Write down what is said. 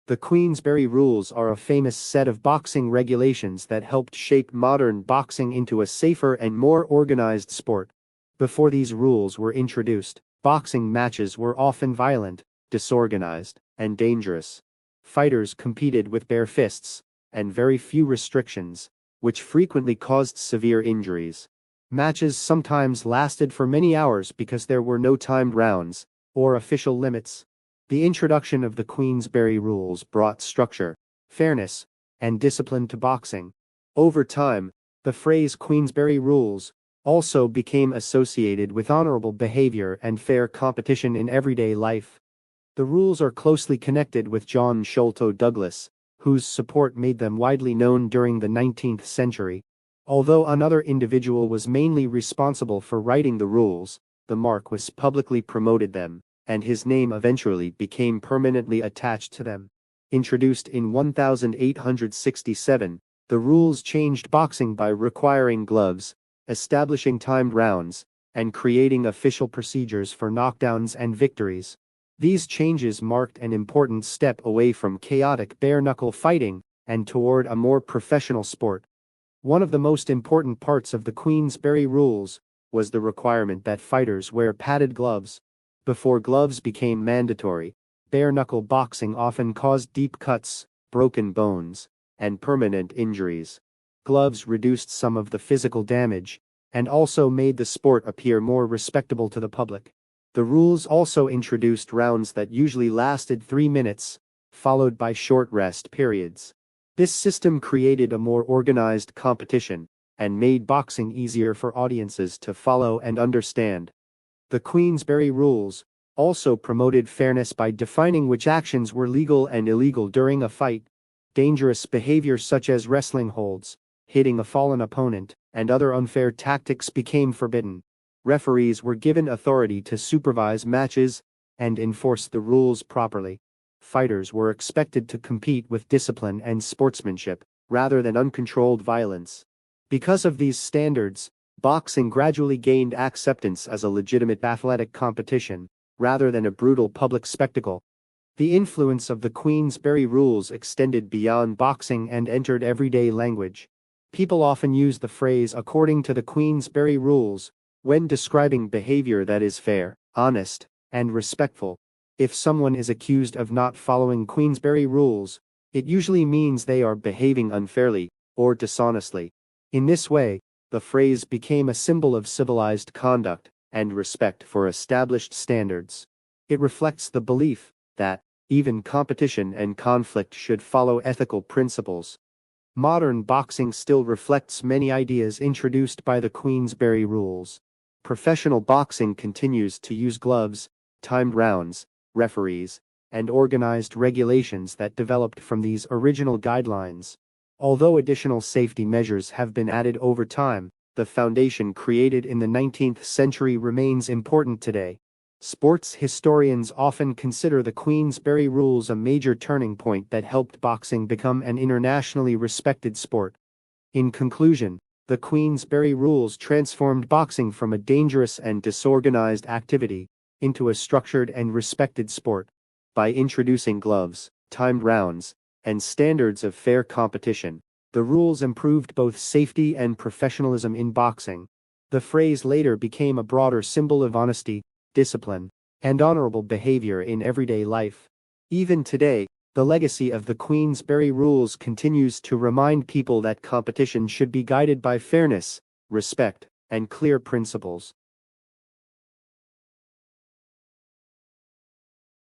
The Queensberry Rules are a famous set of boxing regulations that helped shape modern boxing into a safer and more organized sport. Before these rules were introduced, boxing matches were often violent, disorganized, and dangerous. Fighters competed with bare fists, and very few restrictions, which frequently caused severe injuries. Matches sometimes lasted for many hours because there were no timed rounds or official limits. The introduction of the Queensberry Rules brought structure, fairness, and discipline to boxing. Over time, the phrase Queensberry Rules also became associated with honorable behavior and fair competition in everyday life. The rules are closely connected with John Sholto Douglas, whose support made them widely known during the 19th century. Although another individual was mainly responsible for writing the rules, the Marquess publicly promoted them, and his name eventually became permanently attached to them. Introduced in 1867, the rules changed boxing by requiring gloves, establishing timed rounds, and creating official procedures for knockdowns and victories. These changes marked an important step away from chaotic bare-knuckle fighting and toward a more professional sport. One of the most important parts of the Queensberry Rules was the requirement that fighters wear padded gloves. Before gloves became mandatory, bare-knuckle boxing often caused deep cuts, broken bones, and permanent injuries. Gloves reduced some of the physical damage, and also made the sport appear more respectable to the public. The rules also introduced rounds that usually lasted 3 minutes, followed by short rest periods. This system created a more organized competition, and made boxing easier for audiences to follow and understand. The Queensberry Rules also promoted fairness by defining which actions were legal and illegal during a fight. Dangerous behavior such as wrestling holds, hitting a fallen opponent, and other unfair tactics became forbidden. Referees were given authority to supervise matches and enforce the rules properly. Fighters were expected to compete with discipline and sportsmanship, rather than uncontrolled violence. Because of these standards, boxing gradually gained acceptance as a legitimate athletic competition, rather than a brutal public spectacle. The influence of the Queensberry Rules extended beyond boxing and entered everyday language. People often use the phrase "according to the Queensberry Rules" when describing behavior that is fair, honest, and respectful. If someone is accused of not following Queensberry Rules, it usually means they are behaving unfairly or dishonestly. In this way, the phrase became a symbol of civilized conduct and respect for established standards. It reflects the belief that even competition and conflict should follow ethical principles. Modern boxing still reflects many ideas introduced by the Queensberry Rules. Professional boxing continues to use gloves, timed rounds, referees, and organized regulations that developed from these original guidelines. Although additional safety measures have been added over time, the foundation created in the 19th century remains important today. Sports historians often consider the Queensberry Rules a major turning point that helped boxing become an internationally respected sport. In conclusion, the Queensberry Rules transformed boxing from a dangerous and disorganized activity into a structured and respected sport. By introducing gloves, timed rounds, and standards of fair competition, the rules improved both safety and professionalism in boxing. The phrase later became a broader symbol of honesty, discipline, and honorable behavior in everyday life. Even today, the legacy of the Queensberry Rules continues to remind people that competition should be guided by fairness, respect, and clear principles.